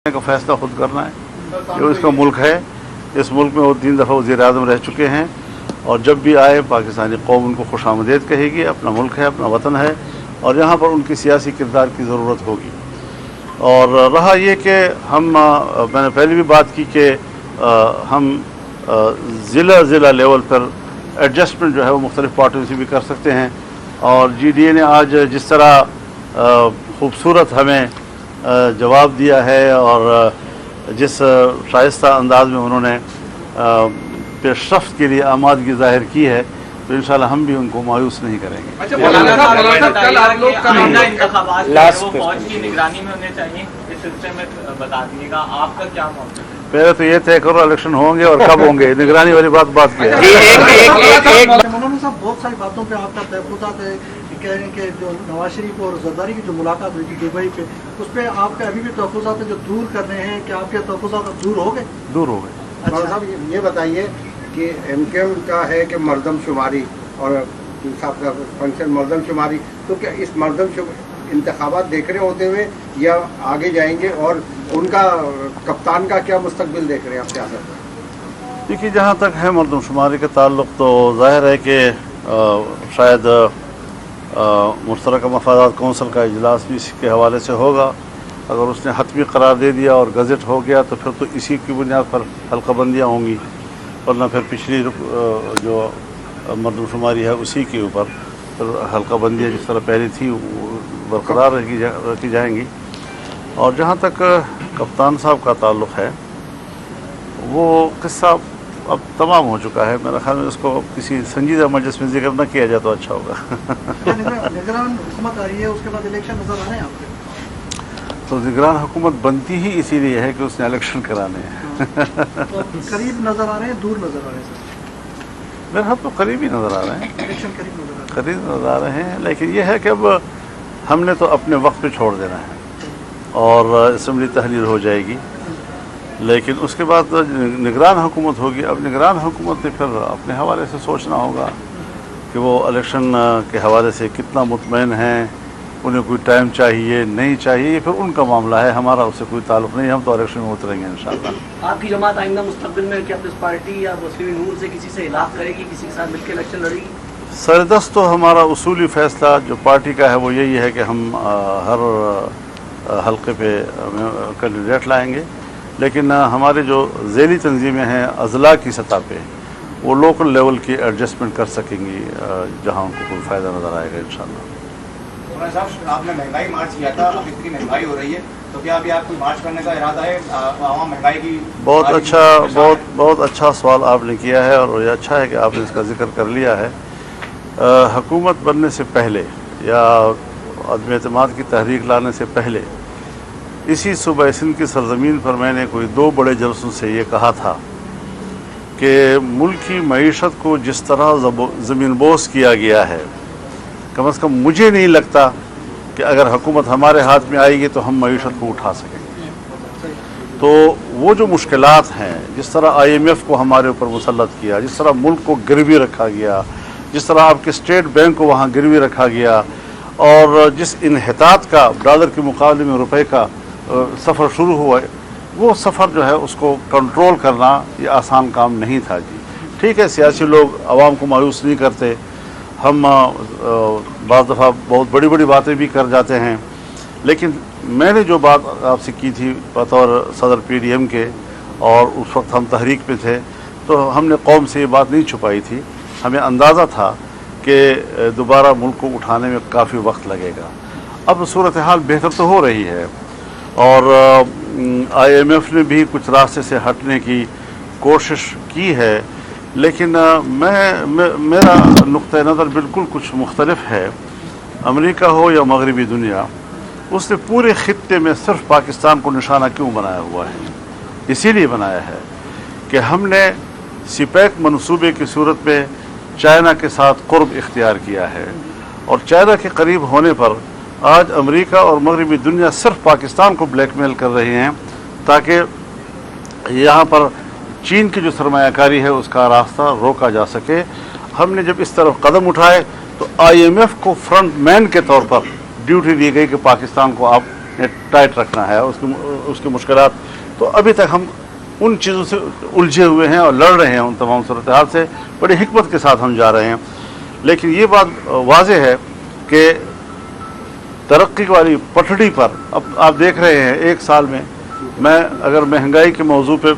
کا फैसला खुद करना है। जो इसका मुल्क है, इस मुल्क में वो 3 दफ़ा वज़ीर आज़म रह चुके हैं और जब भी आए पाकिस्तानी कौम उनको खुशामदीद कहेगी। अपना मुल्क है, अपना वतन है और यहाँ पर उनकी सियासी किरदार की ज़रूरत होगी। और रहा ये कि मैंने पहले भी बात की कि हम ज़िला लेवल पर एडजस्टमेंट जो है वो मुख्तलिफ़ पार्टियों से भी कर सकते हैं। और GDA ने आज जिस तरह खूबसूरत हमें जवाब दिया है और जिस शाइस्ता अंदाज में उन्होंने पेशरफ्त के लिए आमादगी ज़ाहिर की है, तो इंशाल्लाह हम भी उनको मायूस नहीं करेंगे। फौज की निगरानी में होने चाहिए, इस सिलसिले में बता दीजिएगा आपका क्या मौक़िफ़ है? पहले तो ये तय करो इलेक्शन होंगे और कब होंगे, निगरानी वाली बात किया। मौलाना साहब, बहुत सारी बातों पे आपका तहफ़्फ़ुज़ात है, कह रहे हैं कि जो नवाज शरीफ और ज़रदारी की जो मुलाकात हुई थी दुबई पे, उस पर आपके अभी भी तहफ़्फ़ुज़ात है जो दूर करने हैं, क्या आपके तहफ़्फ़ुज़ात अब दूर हो गए? दूर हो गए। मौलाना साहब ये बताइए कि MKM का है कि मरदमशुमारी और साहब का फंक्शन मरदमशुमारी, तो क्या इस इंतखाबात देख रहे होते हुए या आगे जाएंगे और उनका कप्तान का क्या मुस्तकबिल देख रहे हैं आप सियासत में? देखिए, जहाँ तक है मरदमशुमारी का ताल्लुक़, तो ज़ाहिर है कि शायद मुश्तरका मफादात कौंसिल का इजलास भी इसी के हवाले से होगा। अगर उसने हतमी करार दे दिया और गज़ट हो गया तो फिर तो इसी की बुनियाद पर हल्काबंदियाँ होंगी, वरना फिर पिछली जो मरदमशुमारी है उसी के ऊपर फिर हल्काबंदियाँ जिस तरह पहले थी बरकरार रखी जाएंगी। और जहाँ तक कप्तान साहब का ताल्लुक़ है, वो किस्सा अब तमाम हो चुका है। मेरा ख्याल में उसको किसी संजीदा मजलिस में जिक्र न किया जाए तो अच्छा होगा। निगरान हुकूमत आ रही है, उसके बाद इलेक्शन नजर आ रहे हैं आपके? तो निगरान हुकूमत बनती ही इसीलिए है कि उसने इलेक्शन कराने हैं। तो करीब नजर आ रहे हैं, दूर नजर आ रहे हैं? मेरे हाथ तो करीब ही नज़र आ रहे हैं, इलेक्शन करीब नजर आ रहे हैं। करीब नज़र आ रहे हैं, लेकिन यह है कि अब हमने तो अपने वक्त पे छोड़ देना है और असम्बली तहलील हो जाएगी, लेकिन उसके बाद निगरान हुकूमत होगी। अब निगरान हुकूमत ने फिर अपने हवाले से सोचना होगा कि वो इलेक्शन के हवाले से कितना मुतमईन हैं, उन्हें कोई टाइम चाहिए नहीं चाहिए, ये फिर उनका मामला है, हमारा उससे कोई ताल्लुक़ नहीं। हम तो इलेक्शन में उतरेंगे इंशाअल्लाह। आपकी जमात आइंदा मुस्तक़बिल में क्या पीपल्स पार्टी या मुस्लिम नूर से किसी से इलाक़ करेगी, किसी के साथ मिलकर इलेक्शन लड़ेगी? सरदस्त तो हमारा उसूली फ़ैसला जो पार्टी का है वो यही है कि हम हर हल्के पे कैंडिडेट लाएंगे, लेकिन हमारे जो ज़ेली तंजीमें हैं अज़ला की सतह पे, वो लोकल लेवल की एडजस्टमेंट कर सकेंगी जहाँ उनको कोई फ़ायदा नज़र आएगा इंशाअल्लाह। साहब, आपने महंगाई मार्च किया था, अब इतनी महंगाई हो रही है तो क्या अभी आप कोई मार्च करने का इरादा है? महंगाई की बहुत अच्छा सवाल आपने किया है और ये अच्छा है कि आपने इसका जिक्र कर लिया है। हुकूमत बनने से पहले या अदम एतमाद की तहरीक लाने से पहले इसी सूबा सिंध की सरजमीन पर मैंने कोई 2 बड़े जलसों से ये कहा था कि मुल्क की मईशत को जिस तरह ज़मीन बोस किया गया है, कम से कम मुझे नहीं लगता कि अगर हुकूमत हमारे हाथ में आएगी तो हम मईशत को उठा सकेंगे। तो वो जो मुश्किलात हैं, जिस तरह IMF को हमारे ऊपर मुसल्लत किया, जिस तरह मुल्क को गिरवी रखा गया, जिस तरह आपके स्टेट बैंक को वहाँ गिरवी रखा गया और जिस इन्हितात का डॉलर के मुकाबले में रुपए का सफ़र शुरू हुआ, वो सफ़र जो है उसको कंट्रोल करना ये आसान काम नहीं था जी। ठीक है, सियासी लोग आवाम को मायूस नहीं करते, हम बाज़ दफ़ा बहुत बड़ी बड़ी बातें भी कर जाते हैं, लेकिन मैंने जो बात आपसे की थी बतौर सदर PDM के, और उस वक्त हम तहरीक पे थे, तो हमने कौम से ये बात नहीं छुपाई थी। हमें अंदाज़ा था कि दोबारा मुल्क को उठाने में काफ़ी वक्त लगेगा। अब सूरत हाल बेहतर तो हो रही है और IMF ने भी कुछ रास्ते से हटने की कोशिश की है, लेकिन मेरा नुक्ता नज़र बिल्कुल कुछ मुख्तलिफ है। अमेरिका हो या मगरबी दुनिया, उसने पूरे ख़ित्ते में सिर्फ पाकिस्तान को निशाना क्यों बनाया हुआ है? इसीलिए बनाया है कि हमने CPEC मनसूबे की सूरत में चाइना के साथ क़ुर्ब इख्तियार किया है और चाइना के करीब होने पर आज अमेरिका और मगरबी दुनिया सिर्फ पाकिस्तान को ब्लैकमेल कर रहे हैं ताकि यहाँ पर चीन की जो सरमायाकारी है उसका रास्ता रोका जा सके। हमने जब इस तरफ कदम उठाए तो IMF को फ्रंट मैन के तौर पर ड्यूटी दी गई कि पाकिस्तान को आप टाइट रखना है, उसकी मुश्किलात। तो अभी तक हम उन चीज़ों से उलझे हुए हैं और लड़ रहे हैं उन तमाम सूरत हाल से, बड़ी हिकमत के साथ हम जा रहे हैं। लेकिन ये बात वाज़ेह है कि तरक्की वाली पटड़ी पर अब आप देख रहे हैं, एक साल में मैं अगर महंगाई के मौजू पे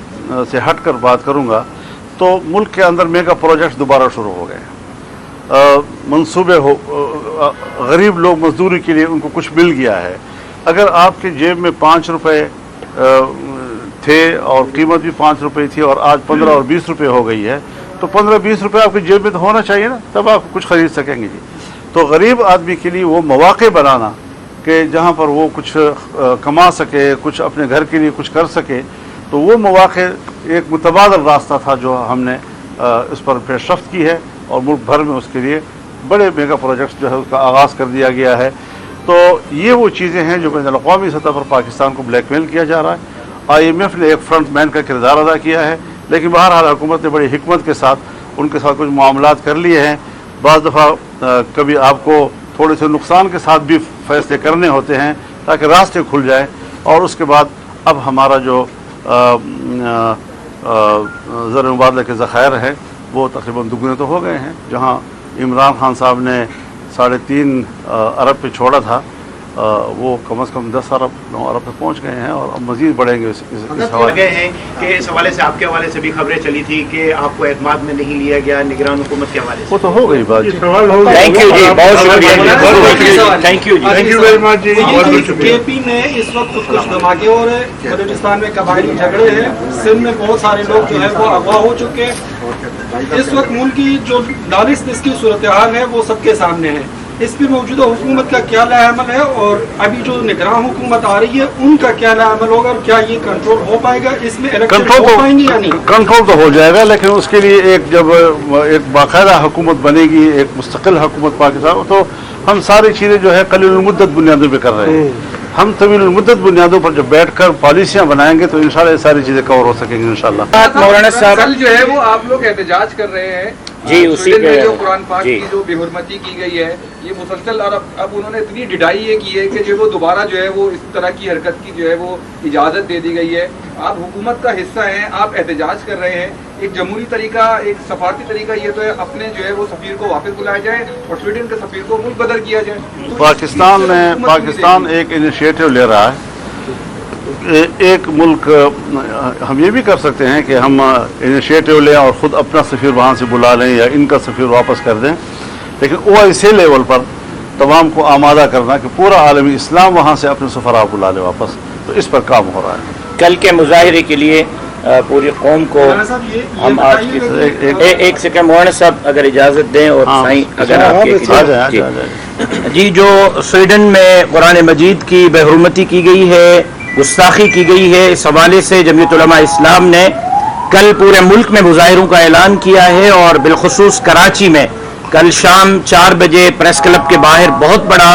से हट कर बात करूँगा तो मुल्क के अंदर मेगा प्रोजेक्ट्स दोबारा शुरू हो गए, मंसूबे हो, गरीब लोग मजदूरी के लिए उनको कुछ मिल गया है। अगर आपके जेब में 5 रुपए थे और कीमत भी 5 रुपए थी और आज 15 और 20 रुपए हो गई है, तो 15-20 रुपए आपकी जेब में तो होना चाहिए ना, तब आप कुछ खरीद सकेंगे जी। तो गरीब आदमी के लिए वो मौके बनाना कि जहाँ पर वो कुछ कमा सके, कुछ अपने घर के लिए कुछ कर सके, तो वो मौके एक मुतबादल रास्ता था जो हमने इस पर पेशरफ्त की है और मुल्क भर में उसके लिए बड़े मेगा प्रोजेक्ट्स जो है उसका आगाज़ कर दिया गया है। तो ये वो चीज़ें हैं जो बैनुल-अक़वामी सतह पर पाकिस्तान को ब्लैकमेल किया जा रहा है। IMF ने एक फ्रंट मैन का किरदार अदा किया है, लेकिन बहरहाल हुकूमत ने बड़ी हिकमत के साथ उनके साथ कुछ मामलात कर लिए हैं। बाज़ दफ़ा कभी आपको थोड़े से नुकसान के साथ भी फैसले करने होते हैं ताकि रास्ते खुल जाए। और उसके बाद अब हमारा जो ज़र मुबादला के ज़ख़ायर हैं वो तकरीबन दुगने तो हो गए हैं। जहाँ इमरान खान साहब ने 3.5 अरब पे छोड़ा था, वो कम से कम 10 अरब 9 अरब तक पहुँच गए हैं और अब मज़ीद बढ़ेंगे इस हवाले हैं कि इस हवाले से आपके हवाले से भी खबरें चली थी कि आपको एतमाद में नहीं लिया गया निगरान हुकूमत के हवाले से। वो तो हो गई बात। थैंक यू जी, बहुत शुक्रिया, थैंक यू वेरी मच जी। केपी में इस वक्त कुछ धमाके हो रहे हैं, बलूचिस्तान में कबायली झगड़े हैं, सिंध में बहुत सारे लोग जो है वो अगवा हो चुके हैं। इस वक्त मुल्क की जो दानिश इसकी सूरत हाल है वो सबके सामने है। इस पर मौजूदा हुकूमत का क्या लाएअमल है और अभी जो निगरान हुकूमत आ रही है उनका क्या लाएअमल होगा और क्या ये कंट्रोल हो पाएगा, इसमें इलेक्शन हो पाएंगे या नहीं? कंट्रोल तो हो जाएगा, लेकिन उसके लिए जब एक बाकायदा हुकूमत बनेगी, एक मुस्तकिल हुकूमत पाकिस्तान, तो हम सारी चीज़ें जो है कलील मुद्दत बुनियादों पर कर रहे हैं। हम तवील मुद्दत बुनियादों पर जब बैठकर पॉलिसियाँ बनाएंगे तो इंशाल्लाह सारी चीज़ें कवर हो सकेंगी इंशाल्लाह। मौलाना साहब कल जो है वो आप लोग एहतजाज कर रहे हैं जी, उसी स्वीडन में पे जो कुरान पाक जी। की जो बेहुरमती की गई है, ये मुसलसल, और अब उन्होंने इतनी डिडाई ये की है कि जो वो दोबारा जो है वो इस तरह की हरकत की जो है वो इजाज़त दे दी गई है। आप हुकूमत का हिस्सा हैं, आप एहतजाज कर रहे हैं। एक जमहूरी तरीका, एक सफारती तरीका ये तो है अपने जो है वो सफीर को वापस बुलाया जाए और स्वीडन के सफीर को मुल्क बदल किया जाए। तो पाकिस्तान एक इनिशिएटिव ले रहा है। एक मुल्क हम ये भी कर सकते हैं कि हम इनिशिएटिव लें और ख़ुद अपना सफ़ीर वहाँ से बुला लें या इनका सफ़ीर वापस कर दें, लेकिन OIC लेवल पर तमाम को आमादा करना कि पूरा आलमी इस्लाम वहाँ से अपने सफ़रा बुला ले वापस, तो इस पर काम हो रहा है। कल के मुजाहिरे के लिए पूरी कौम को हम आज की एक सेकंड मौलाना साहब अगर इजाज़त दें और साईं अगर आपके जी, जो स्वीडन में कुरान मजीद की बेहुरमती की गई है, गुस्ताखी की गई है, इस हवाले से जमीयत उलमा इस्लाम ने कल पूरे मुल्क में मुजाहिरों का ऐलान किया है और बिलखुसूस कराची में कल शाम 4 बजे प्रेस क्लब के बाहर बहुत बड़ा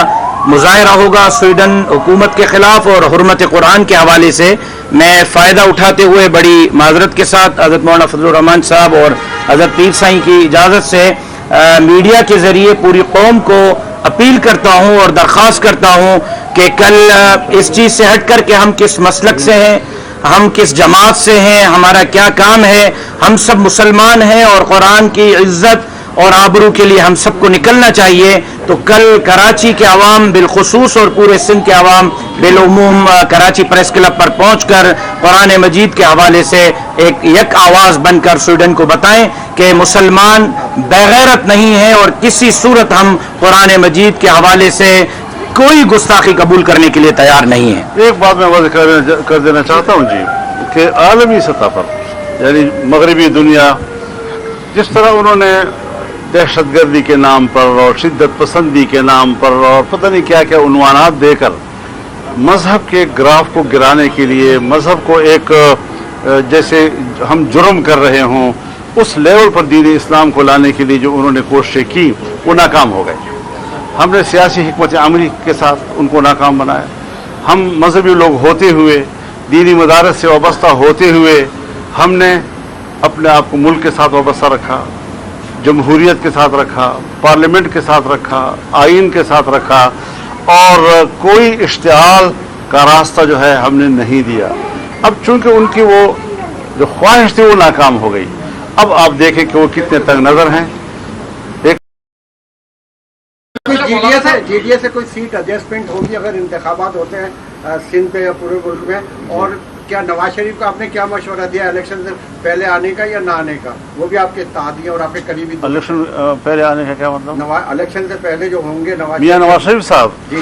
मुजाहिरा होगा स्वीडन हुकूमत के ख़िलाफ़। और हुर्मत कुरान के हवाले से मैं फ़ायदा उठाते हुए बड़ी माजरत के साथ हज़रत मौलाना फजलुर रहमान साहब और हज़रत पीर साईं की इजाज़त से मीडिया के ज़रिए पूरी कौम को अपील करता हूँ और दरख्वास्त करता हूँ कि कल इस चीज़ से हट कर के हम किस मसलक से हैं, हम किस जमात से हैं, हमारा क्या काम है, हम सब मुसलमान हैं और कुरान की इज़्ज़त और आबरू के लिए हम सबको निकलना चाहिए। तो कल कराची के अवाम बिलखुसूस और पूरे सिंध के अवाम बिलउमूम कराची प्रेस क्लब पर पहुंचकर कुरान मजीद के हवाले से एक आवाज़ बनकर स्वीडन को बताएं कि मुसलमान बेगैरत नहीं है और किसी सूरत हम कुरान मजीद के हवाले से कोई गुस्ताखी कबूल करने के लिए तैयार नहीं है। एक बात मैं वाज़ेह कर देना चाहता हूँ जी कि आलमी सतह पर यानी मगरबी दुनिया जिस तरह उन्होंने दहशतगर्दी के नाम पर और शिद्दत पसंदी के नाम पर और पता नहीं क्या क्या उन्वानात देकर मज़हब के ग्राफ को गिराने के लिए, मज़हब को एक जैसे हम जुर्म कर रहे हों उस लेवल पर दीन इस्लाम को लाने के लिए जो उन्होंने कोशिशें की वो नाकाम हो गई। हमने सियासी हिकमत अमली के साथ उनको नाकाम बनाया। हम मजहबी लोग होते हुए, दीनी मदारस से वाबस्ता होते हुए हमने अपने आप को मुल्क के साथ वाबस्ता रखा, जमहूरियत के साथ रखा, पार्लियामेंट के साथ रखा, आइन के साथ रखा और कोई इश्तिहाल کا راستہ جو ہے ہم نے نہیں دیا. اب چونکہ ان کی وہ جو خواہش تھی وہ ناکام ہو گئی. اب آپ دیکھیں کہ وہ کتنے تنگ نظر ہیں. جی ڈی اے سے کوئی سیٹ ایڈجسٹمنٹ ہوگی اگر انتخابات ہوتے ہیں سندھ پہ یا پورے ملک میں؟ اور کیا نواز شریف کو آپ نے کیا مشورہ دیا الیکشن سے پہلے آنے کا یا نہ آنے کا؟ وہ بھی آپ کے اتحادی ہیں اور آپ کے قریبی. الیکشن پہلے آنے کا کیا مطلب؟ الیکشن سے پہلے جو ہوں گے میاں نواز شریف صاحب. جی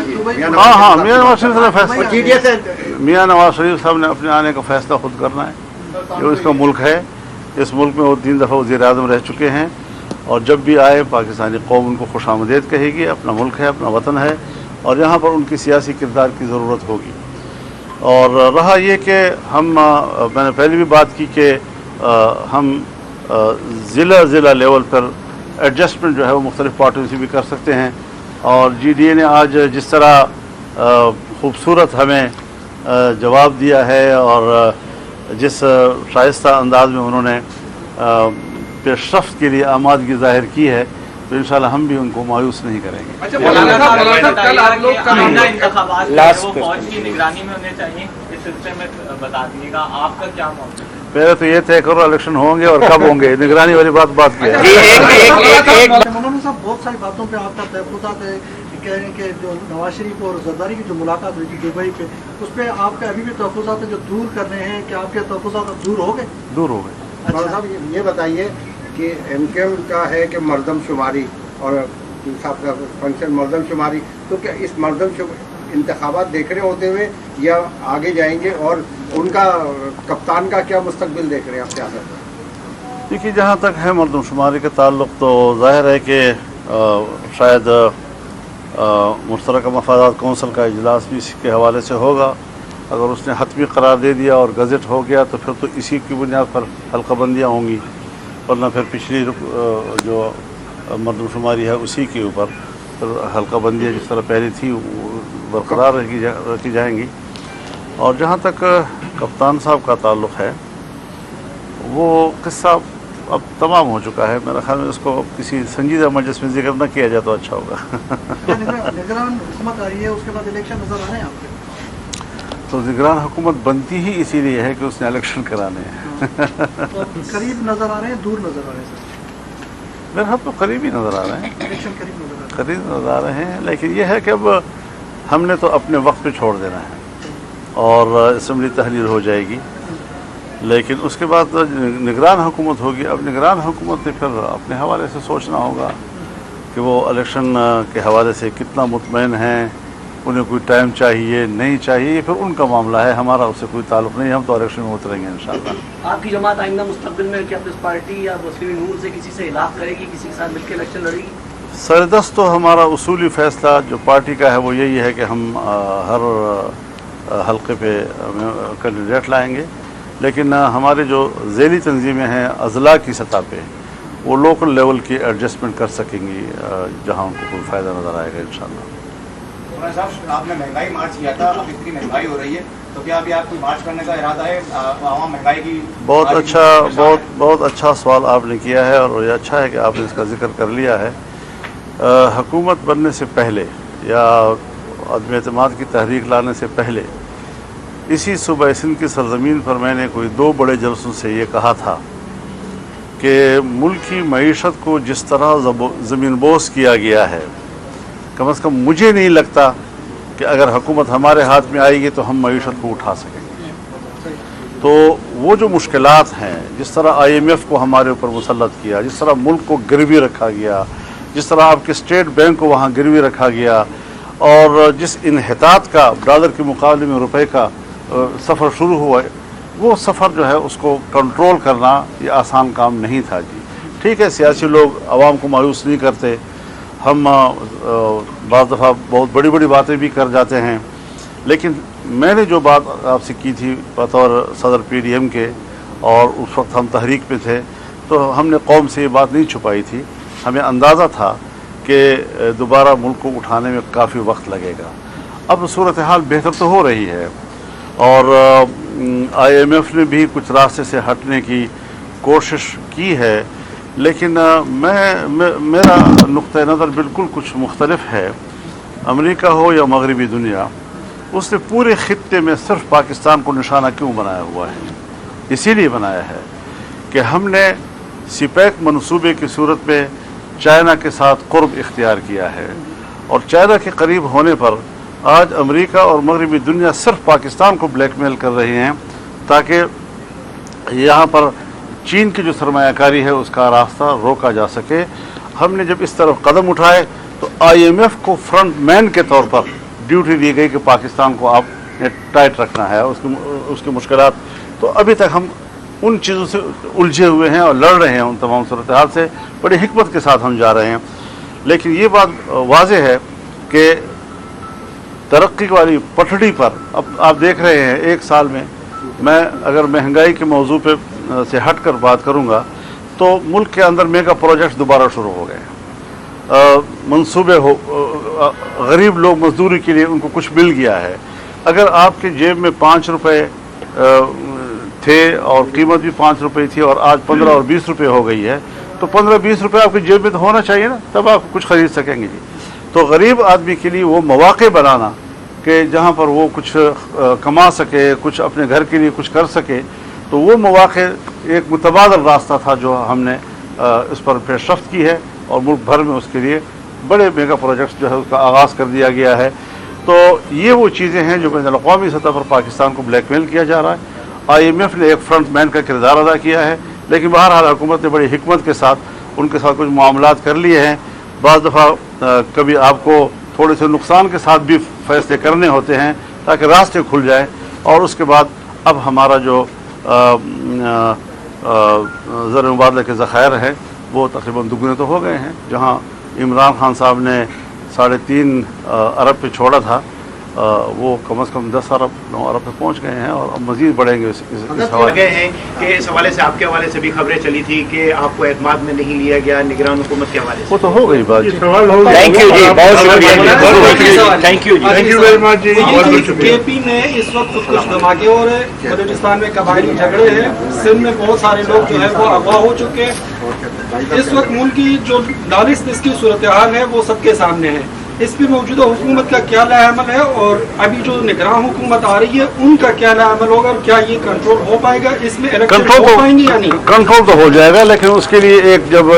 ہاں میاں نواز شریف نے فیصلہ. جی ڈی اے سے میاں نواز شریف صاحب نے اپنے آنے کا فیصلہ خود کرنا ہے. جو اس کا ملک ہے, اس ملک میں وہ 3 دفعہ وزیر اعظم رہ چکے ہیں, اور جب بھی آئے پاکستانی قوم ان کو خوش آمدید کہے گی. اپنا ملک ہے, اپنا وطن ہے, اور یہاں پر ان کی سیاسی کردار کی ضرورت ہوگی. اور رہا یہ کہ ہم میں نے پہلے بھی بات کی کہ ہم ضلع لیول پر ایڈجسٹمنٹ جو ہے وہ مختلف پارٹیوں سے بھی کر سکتے ہیں. اور جی ڈی اے نے آج جس طرح خوبصورت ہمیں جواب دیا ہے اور جس شائستہ انداز میں انہوں نے پیش رفت کے لیے آمادگی ظاہر کی ہے, تو انشاءاللہ ہم بھی ان کو مایوس نہیں کریں گے. اچھا مولانا صاحب کل آپ لوگ آئندہ انتخابات وہ فوج کی نگرانی میں ہونے چاہیے, اس سلسلے میں بتا دیجیے گا آپ کا کیا موقف ہے؟ پہلے تو یہ طے کرو الیکشن ہوں گے اور کب ہوں گے, نگرانی والی بات کی ہے. مولانا صاحب بہت ساری باتوں پہ آپ کا تحفظات ہے, کہہ رہے ہیں کہ جو نواز شریف اور زرداری کی جو ملاقات ہوئی تھی دبئی پہ, اس پہ آپ کا ابھی بھی تحفظات ہے جو دور کرنے ہیں, کہ آپ کے تحفظات دور ہو گئے؟ دور ہو گئے. مولانا صاحب یہ بتائیے کہ ایم کیو ایم کا ہے کہ مردم شماری اور صاحب کا فنکشن مردم شماری, تو کیا اس انتخابات دیکھ رہے ہوتے ہوئے یا آگے جائیں گے, اور ان کا کپتان کا کیا مستقبل دیکھ رہے ہیں آپ سیاست میں؟ دیکھیے جہاں تک ہے مردم شماری کا تعلق, تو ظاہر ہے کہ شاید مشترکہ مفادات کونسل کا اجلاس بھی اسی کے حوالے سے ہوگا. اگر اس نے حتمی قرار دے دیا اور گزٹ ہو گیا تو پھر تو اسی کی بنیاد پر حلقہ بندیاں ہوں گی, ورنہ پھر پچھلی جو مردم شماری ہے اسی کے اوپر پھر حلقہ بندیاں جس طرح پہلی تھی برقرار رکھی جائیں گی. اور جہاں تک کپتان صاحب کا تعلق ہے, وہ قصہ اب تمام ہو چکا ہے. میرا خیال میں اس کو کسی سنجیدہ مجلس میں ذکر نہ کیا جائے تو اچھا ہوگا. نگران حکومت آ رہی ہے, اس کے بعد الیکشن نظر آ رہے ہیں آپ کے؟ تو نگران حکومت بنتی ہی اسی لیے ہے کہ اس نے الیکشن کرانے ہیں. قریب نظر آ رہے ہیں, دور نظر آ رہے ہیں سر؟ میرے خیال تو قریب ہی نظر آ رہے ہیں, الیکشن قریب نظر آ رہے ہیں. قریب نظر آ رہے ہیں. لیکن یہ ہے کہ اب ہم نے تو اپنے وقت پہ چھوڑ دینا ہے, اور اسمبلی تحلیل ہو جائے گی, لیکن اس کے بعد نگران حکومت ہوگی. اب نگران حکومت نے پھر اپنے حوالے سے سوچنا ہوگا کہ وہ الیکشن کے حوالے سے کتنا مطمئن ہیں, انہیں کوئی ٹائم چاہیے نہیں چاہیے, یہ پھر ان کا معاملہ ہے, ہمارا اس سے کوئی تعلق نہیں. ہم تو الیکشن میں اتریں گے انشاءاللہ. آپ کی جماعت آئندہ مستقبل میں کیا پیپلز پارٹی یا مسلم نور سے کسی سے اختلاف کرے گی, کسی کے ساتھ مل کے الیکشن لڑے گی؟ سردست تو ہمارا اصولی فیصلہ جو پارٹی کا ہے وہ یہی ہے کہ ہم ہر حلقے پہ کینڈیڈیٹ لائیں گے, لیکن ہمارے جو ذیلی تنظیمیں ہیں اضلاع کی سطح پہ, وہ لوکل لیول کی ایڈجسٹمنٹ کر سکیں گی جہاں ان کو کوئی فائدہ نظر آئے گا انشاءاللہ. مولانا صاحب آپ نے مہنگائی مارچ کیا تھا, اب اتنی مہنگائی ہو رہی ہے تو کیا ابھی آپ کوئی مارچ کرنے کا ارادہ ہے عوام مہنگائی کی؟ بہت اچھا سوال آپ نے کیا ہے, اور یہ اچھا ہے کہ آپ نے اس کا ذکر کر لیا ہے. حکومت بننے سے پہلے یا عدم اعتماد کی تحریک لانے سے پہلے اسی صوبہ سندھ کی سرزمین پر میں نے کوئی 2 بڑے جلسوں سے یہ کہا تھا کہ ملک کی معیشت کو جس طرح زمین بوس کیا گیا ہے, کم از کم مجھے نہیں لگتا کہ اگر حکومت ہمارے ہاتھ میں آئے گی تو ہم معیشت کو اٹھا سکیں گے. تو وہ جو مشکلات ہیں, جس طرح IMF کو ہمارے اوپر مسلط کیا, جس طرح ملک کو گروی رکھا گیا, جس طرح آپ کے اسٹیٹ بینک کو وہاں گروی رکھا گیا, اور جس انحطاط کا ڈالر کے مقابلے میں روپے کا سفر شروع ہوا ہے, وہ سفر جو ہے اس کو کنٹرول کرنا یہ آسان کام نہیں تھا. جی ٹھیک ہے, سیاسی لوگ عوام کو مایوس نہیں کرتے, ہم بعض دفعہ بہت بڑی بڑی باتیں بھی کر جاتے ہیں, لیکن میں نے جو بات آپ سے کی تھی بطور صدر PDM کے, اور اس وقت ہم تحریک پہ تھے, تو ہم نے قوم سے یہ بات نہیں چھپائی تھی. ہمیں اندازہ تھا کہ دوبارہ ملک کو اٹھانے میں کافی وقت لگے گا. اب صورتحال بہتر تو ہو رہی ہے, اور IMF نے بھی کچھ راستے سے ہٹنے کی کوشش کی ہے, لیکن میرا نقطہ نظر بالکل کچھ مختلف ہے. امریکہ ہو یا مغربی دنیا, उसने पूरे खित्ते में सिर्फ पाकिस्तान को निशाना क्यों बनाया हुआ है? इसीलिए बनाया है कि हमने सिपैक मनसूबे की सूरत में चाइना के साथ कुर्ब इख्तियार किया है, और चाइना के करीब होने पर आज अमेरिका और मगरबी दुनिया सिर्फ पाकिस्तान को ब्लैकमेल कर रही हैं ताकि यहाँ पर चीन की जो सरमायाकारी है उसका रास्ता रोका जा सके। हमने जब इस तरफ कदम उठाए तो IMF को फ्रंट मैन के तौर पर ड्यूटी दी गई कि पाकिस्तान को आपने टाइट रखना है, उसकी मुश्किलात। तो अभी तक हम उन चीज़ों से उलझे हुए हैं और लड़ रहे हैं, उन तमाम सूरत हाल से बड़ी हिकमत के साथ हम जा रहे हैं। लेकिन ये बात वाज़ेह है कि तरक्की वाली पटड़ी पर अब आप देख रहे हैं, एक साल में मैं अगर महंगाई के मौजू पे से हट कर बात करूँगा तो मुल्क के अंदर मेगा प्रोजेक्ट्स दोबारा शुरू हो गए, मंसूबे हो, गरीब लोग मजदूरी के लिए उनको कुछ मिल गया है। अगर आपके जेब में 5 रुपये थे और कीमत भी 5 रुपये थी और आज 15 और 20 रुपये हो गई है, तो 15-20 रुपये आपकी जेब में तो होना चाहिए ना, तब आप कुछ ख़रीद सकेंगे जी। तो गरीब आदमी के लिए वो मौक़े बनाना कि जहाँ पर वो कुछ कमा सके, कुछ अपने घर के लिए कुछ कर सके, तो वो मौक़े एक मुतबादल रास्ता था जो हमने इस पर पेशरफ्त की है और मुल्क भर में उसके लिए बड़े मेगा प्रोजेक्ट्स जो है उसका आगाज़ कर दिया गया है। तो ये वो चीज़ें हैं जो बैनुल अक़वामी सतह पर पाकिस्तान को ब्लैकमेल किया जा रहा है। IMF ने एक फ्रंट मैन का किरदार अदा किया है, लेकिन बहरहाल हुकूमत ने बड़ी हिकमत के साथ उनके साथ कुछ मामलात कर लिए हैं। बाज़ दफ़ा कभी आपको थोड़े से नुकसान के साथ भी फैसले करने होते हैं ताकि रास्ते खुल जाए। और उसके बाद अब हमारा जो ज़र मुबादला के ज़ख़ायर है वो तकरीबन दुगने तो हो गए हैं। जहाँ इमरान खान साहब ने 3.5 अरब पे छोड़ा था, वो कम से कम 10 अरब 9 अरब पे पहुँच गए हैं और अब मज़ीद बढ़ेंगे इस हवाले गए हैं कि इस हवाले से आपके हवाले से भी खबरें चली थी कि आपको एतमाद में नहीं लिया गया निगरान हुकूमत के हवाले से। वो तो हो गई बात। थैंक यू जी, बहुत शुक्रिया, थैंक यू वेरी मच जी। KP ने इस वक्त कुछ धमाके हो रहे हैं, बलूचिस्तान में कबायली झगड़े हैं, सिंध में बहुत सारे लोग जो है वो अगवा हो चुके हैं। इस वक्त मुल्क की जो 40 की सूरत हाल है वो सबके सामने है। इस पर मौजूदा हुकूमत का क्या लाएअमल है और अभी जो निगरान हुकूमत आ रही है उनका क्या लाएअमल होगा और क्या ये कंट्रोल हो पाएगा? इसमें इलेक्शन हो पाएंगे या नहीं? कंट्रोल तो हो जाएगा, लेकिन उसके लिए जब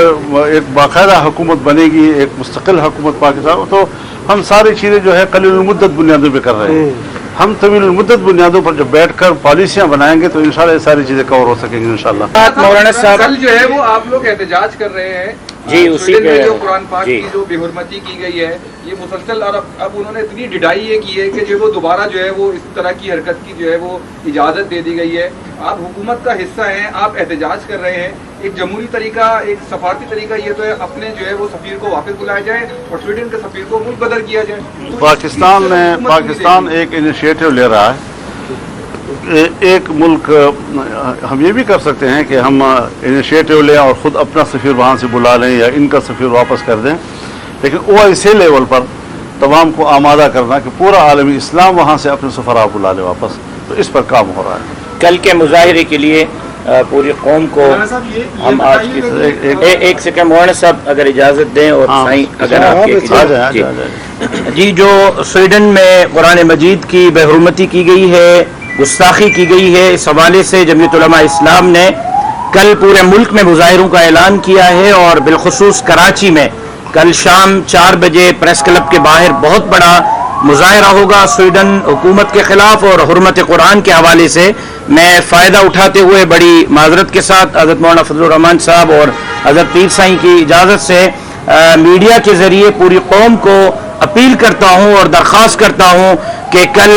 एक बाकायदा हुकूमत बनेगी, एक मुस्तकिल हुकूमत पाकिस्तान, तो हम सारी चीज़ें जो है कलील मुद्दत बुनियादों पर कर रहे हैं। हम तवील मुद्दत बुनियादों पर जब बैठकर पॉलिसियाँ बनाएंगे तो इंशाल्लाह ये सारी चीज़ें कवर हो सकेंगी इंशाल्लाह। मौलाना साहब कल जो है वो आप लोग एहतजाज कर रहे हैं जी, उसी स्वीडन पे में जो कुरान पाक की जो बेहुरमती की गई है, ये मुसलसल, और अब उन्होंने इतनी डिडाई ये की है कि जो वो दोबारा जो है वो इस तरह की हरकत की जो है वो इजाज़त दे दी गई है। आप हुकूमत का हिस्सा हैं, आप एहतजाज कर रहे हैं। एक जमहूरी तरीका, एक सफारती तरीका ये तो है अपने जो है वो सफीर को वापस बुलाया जाए और स्वीडन के सफीर को मुल्क बदल किया जाए। तो पाकिस्तान एक इनिशिएटिव ले रहा है। एक मुल्क हम ये भी कर सकते हैं कि हम इनिशिएटिव लें और ख़ुद अपना सफ़ीर वहाँ से बुला लें या इनका सफ़ीर वापस कर दें, लेकिन OIC लेवल पर तमाम को आमादा करना कि पूरा आलमी इस्लाम वहाँ से अपने सफ़रा बुला ले वापस, तो इस पर काम हो रहा है। कल के मुजाहरे के लिए पूरी कौम को हम आज की एक सेकंड मौलाना साहब अगर इजाज़त दें और अगर आपके जी, जो स्वीडन में कुरान मजीद की बेहुरमती की गई है, गुस्ताखी की गई है, इस हवाले से जमीयत उलमा इस्लाम ने कल पूरे मुल्क में मुजाहिरों का ऐलान किया है और बिलखुसूस कराची में कल शाम 4 बजे प्रेस क्लब के बाहर बहुत बड़ा मुजाहिरा होगा स्वीडन हुकूमत के खिलाफ। और हुर्मत कुरान के हवाले से मैं फ़ायदा उठाते हुए बड़ी माजरत के साथ हज़रत मौलाना फजलुर रहमान साहब और हज़रत पीर साईं की इजाज़त से मीडिया के ज़रिए पूरी कौम को अपील करता हूँ और दरख्वास्त करता हूँ कि कल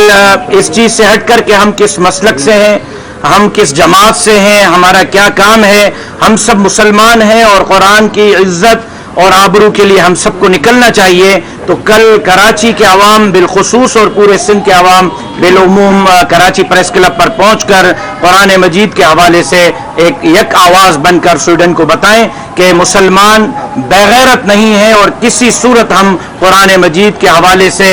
इस चीज़ से हट कर के हम किस मसलक से हैं, हम किस जमात से हैं, हमारा क्या काम है, हम सब मुसलमान हैं और कुरान की इज्जत और आबरू के लिए हम सबको निकलना चाहिए। तो कल कराची के अवाम बिलखुसूस और पूरे सिंध के अवाम बिलउमूम कराची प्रेस क्लब पर पहुंचकर कुरान मजीद के हवाले से एक आवाज़ बनकर स्वीडन को बताएं कि मुसलमान बेगैरत नहीं है और किसी सूरत हम कुरान मजीद के हवाले से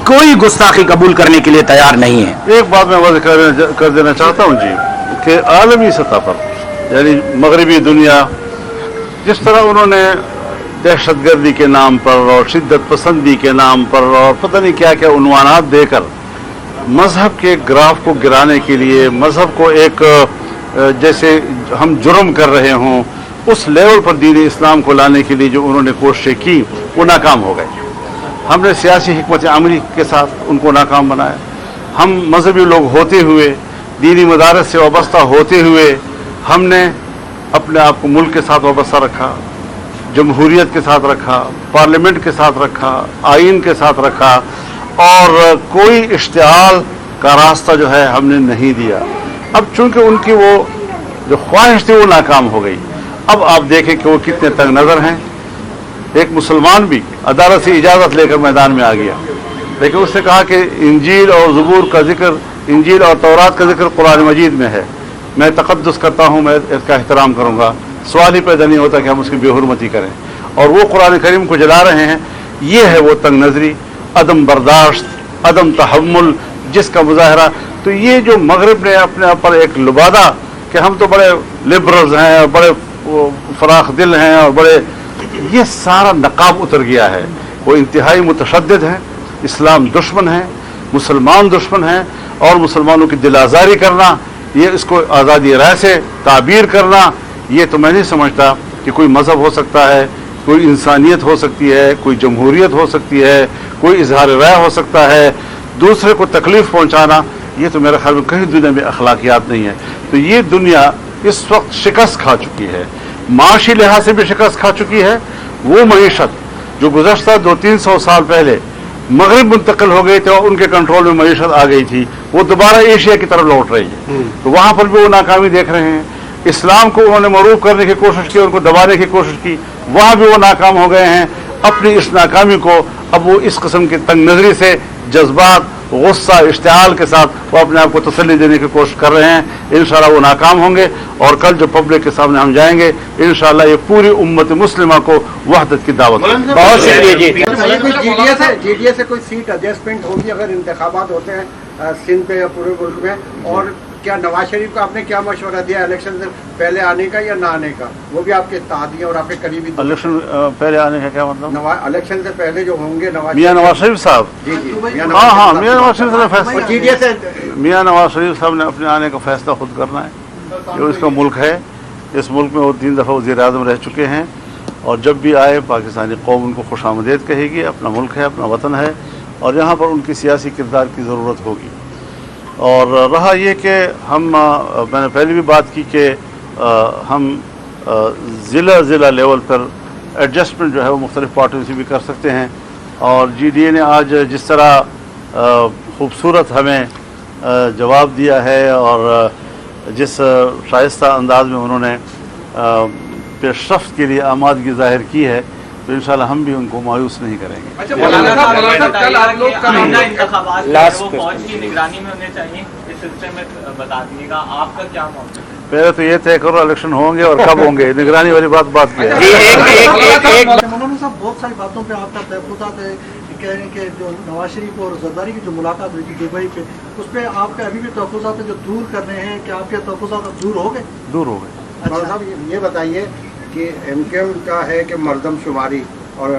कोई गुस्ताखी कबूल करने के लिए तैयार नहीं है। एक बात मैं वाज़ेह कर देना चाहता हूँ जी कि आलमी सतह पर यानी मगरबी दुनिया जिस तरह उन्होंने दहशतगर्दी के नाम पर और शिद्दत पसंदी के नाम पर और पता नहीं क्या क्या उन्वानात देकर मजहब के ग्राफ को गिराने के लिए, मजहब को एक जैसे हम जुर्म कर रहे हों उस लेवल पर दीन इस्लाम को लाने के लिए जो उन्होंने कोशिशें की वो नाकाम हो गई। हमने सियासी हिकमत अमली के साथ उनको नाकाम बनाया। हम मजहबी लोग होते हुए, दीनी मदारस से वाबस्ता होते हुए हमने अपने आप को मुल्क के साथ वाबस्ता रखा, जमहूरियत के साथ रखा, पार्लियामेंट के साथ रखा, आइन के साथ रखा और कोई इश्तिहाल का रास्ता जो है हमने नहीं दिया। अब चूंकि उनकी वो जो ख्वाहिश थी वो नाकाम हो गई। अब आप देखें कि वो कितने तंग नज़र हैं। एक मुसलमान भी अदालत से इजाज़त लेकर मैदान में आ गया, लेकिन उसने कहा कि इंजील और ज़बूर का जिक्र, इंजील और तौरात का जिक्र कुरान मजीद में है, मैं तक़द्दुस करता हूँ, मैं इसका एहतराम करूँगा। सवाल ही पैदा नहीं होता कि हम उसकी बेहुरमती करें। और वो कुरान करीम को जला रहे हैं। ये है वो तंग नज़री, अदम बर्दाश्त, अदम तहम्मुल जिसका मुजाहरा। तो ये जो मगरिब ने अपने आप पर एक लुबादा कि हम तो बड़े लिबरल्स हैं और बड़े फराख दिल हैं और बड़े, ये सारा नकाब उतर गया है। वो इंतहाई मुतशद्दिद हैं, इस्लाम दुश्मन है, मुसलमान दुश्मन हैं और मुसलमानों की दिल आज़ारी करना, ये इसको आज़ादी राय से ताबीर करना, ये तो मैं नहीं समझता कि कोई मज़हब हो सकता है, कोई इंसानियत हो सकती है, कोई जमहूरियत हो सकती है, कोई इजहार राय हो सकता है। दूसरे को तकलीफ पहुंचाना, ये तो मेरे ख्याल में कहीं दुनिया में अखलाकियात नहीं है। तो ये दुनिया इस वक्त शिकस्त खा चुकी है, माशी लिहाज से भी शिकस्त खा चुकी है। वो मईशत जो गुज़श्ता 200-300 साल पहले मगरिब मुंतकिल हो गए थे और उनके कंट्रोल में मईशत आ गई थी, वो दोबारा एशिया की तरफ लौट रही है। तो वहाँ पर भी वो नाकामी देख रहे हैं। इस्लाम को उन्होंने मरूफ करने की कोशिश की, उनको दबाने की कोशिश की, वहाँ भी वो नाकाम हो गए हैं। अपनी इस नाकामी को अब वो इस किस्म की तंग नजरी से, जज्बात, गुस्सा, इश्तिहाल के साथ वो अपने आप को तसल्ली देने की कोशिश कर रहे हैं। इंशाअल्लाह वो नाकाम होंगे और कल जो पब्लिक के सामने हम जाएंगे, इंशाअल्लाह ये पूरी उम्मत मुस्लिमा को वहदत की दावत। बहुत शुक्रिया जी। जीडीए से कोई सीट एडजस्टमेंट होगी अगर इंतखाबात होते हैं सिंध पे या पूरे मुल्क में? और क्या नवाज शरीफ को आपने क्या मशवरा दिया इलेक्शन से पहले आने का या ना आने का? वो भी आपके तादी और आपके करीबी। इलेक्शन पहले आने का क्या मतलब? इलेक्शन से पहले जो होंगे मियां नवाज शरीफ साहब। जी जी, हाँ, मियां नवाज शरीफ ने फैसला, जीडीए से मियां नवाज शरीफ साहब ने अपने आने का फैसला खुद करना है। ये इसका मुल्क है, इस मुल्क में वो 3 दफ़ा वज़ीर आज़म रह चुके हैं और जब भी आए पाकिस्तानी कौम उनको खुशामदीद कहेगी। अपना मुल्क है, अपना वतन है और यहाँ पर उनकी सियासी किरदार की ज़रूरत होगी। और रहा ये कि हम, मैंने पहले भी बात की कि हम ज़िला लेवल पर एडजस्टमेंट जो है वो मुख्तलिफ़ पार्टियों से भी कर सकते हैं। और जीडीए ने आज जिस तरह खूबसूरत हमें जवाब दिया है और जिस शाइस्ता अंदाज में उन्होंने पेशरफ्त के लिए आमादगी ज़ाहिर की है, तो इंशाल्लाह हम भी उनको मायूस नहीं करेंगे। अच्छा, मौलाना साहब कल आप लोग फौज की निगरानी में होने चाहिए, इस सिलसिले में बता दीजिएगा आपका क्या मौक़िफ़ है? पहले तो ये तय करो इलेक्शन होंगे और कब होंगे, निगरानी वाली बात की है। मौलाना साहब बहुत सारी बातों पे आपका तहफ़्फ़ुज़ात है, कह रहे हैं कि जो नवाज शरीफ और जरदारी की जो मुलाकात हुई थी दुबई पे, उस पर आपका अभी भी तहफ़्फ़ुज़ात है जो दूर करने हैं, कि आपके तहफ़्फ़ुज़ात दूर हो गए? दूर हो गए। मौलाना साहब ये बताइए कि एमकेएम का है कि मरदमशुमारी और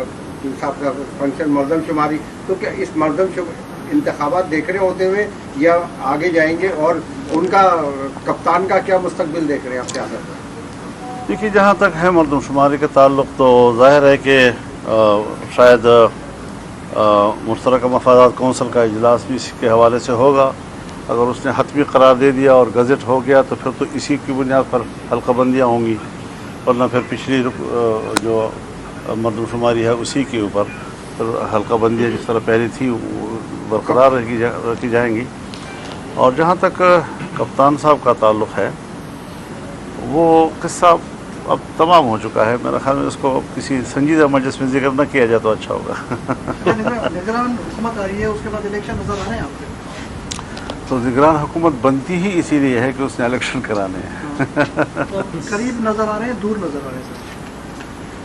साहब का फंक्शन मरदमशुमारी, तो क्या इस इंतखाबात देख रहे होते हुए या आगे जाएंगे और उनका कप्तान का क्या मुस्तकबिल देख रहे हैं आप सियासत? देखिए, जहाँ तक है मरदमशुमारी के ताल्लुक़, तो ज़ाहिर है कि शायद मुश्तरका मफादात कौंसिल का इजलास भी इसके हवाले से होगा। अगर उसने हतमी करार दे दिया और गज़ट हो गया तो फिर तो इसी की बुनियाद पर हल्काबंदियाँ होंगी, वरना फिर पिछली जो मरदमशुमारी है उसी के ऊपर फिर हल्काबंदियाँ जिस तरह पहले थी बरकरार रखी जाएंगी। और जहाँ तक कप्तान साहब का ताल्लुक़ है, वो किस्सा अब तमाम हो चुका है। मेरा ख्याल में उसको किसी संजीदा मजलिस में जिक्र न किया जाए तो अच्छा होगा। निगरान हुकूमत आ रही है, उसके बाद इलेक्शन नजर आ रहे हैं आपके? तो निगरान हुकूमत बनती ही इसीलिए है कि उसने इलेक्शन कराने हैं। तो करीब नजर आ रहे हैं, दूर नजर आ रहे हैं सर?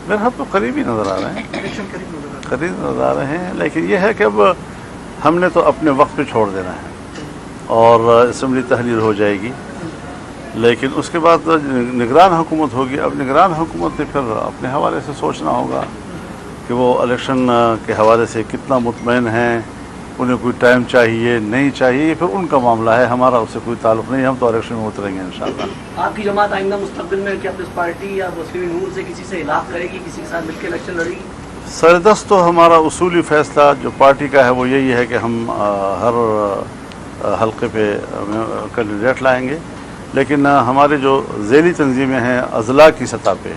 मेरे हाथ तो करीब ही नज़र आ रहे हैं, इलेक्शन करीब नजर आ रहे हैं। करीब नज़र आ रहे हैं, लेकिन यह है कि अब हमने तो अपने वक्त पे छोड़ देना है और असम्बली तहलील हो जाएगी, लेकिन उसके बाद निगरान हुकूमत होगी। अब निगरान हुकूमत ने फिर अपने हवाले से सोचना होगा कि वो इलेक्शन के हवाले से कितना मुतमईन हैं उन्हें कोई टाइम चाहिए नहीं चाहिए, फिर उनका मामला है, हमारा उससे कोई ताल्लुक़ नहीं। हम तो इलेक्शन में उतरेंगे इंशाअल्लाह। आपकी जमात आइंदा मुस्तकबिल में क्या पीपल्स पार्टी या मुस्लिम नून से किसी से इलाफ करेगी, किसी के साथ मिलकर इलेक्शन लड़ेगी? सरदस्त तो हमारा उसूली फ़ैसला जो पार्टी का है वो यही है कि हम हर हल्के पे कैंडिडेट लाएंगे, लेकिन हमारे जो ज़ेली तंजीमें हैं अज़ला की सतह पे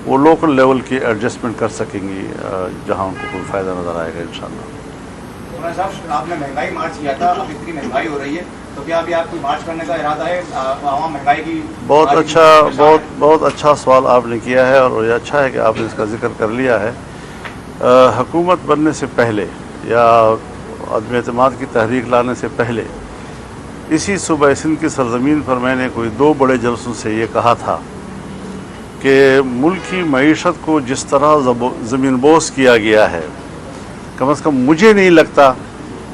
वो लोकल लेवल की एडजस्टमेंट कर सकेंगी जहां उनको कोई फ़ायदा नज़र आएगा इंशाअल्लाह। मौलाना साहब, आपने महंगाई मार्च किया था, अब इतनी महंगाई हो रही है तो क्या अभी आप कोई मार्च करने का इरादा है? आवाम महंगाई की बहुत अच्छा सवाल आपने किया है और ये अच्छा है कि आपने इसका जिक्र कर लिया है। हुकूमत बनने से पहले या अदम एतमाद की तहरीक लाने से पहले इसी सूबा सिंध की सरजमीन पर मैंने कोई 2 बड़े जलसों से ये कहा था कि मुल्क की मईशत को जिस तरह ज़मीन बोस किया गया है, कम से कम मुझे नहीं लगता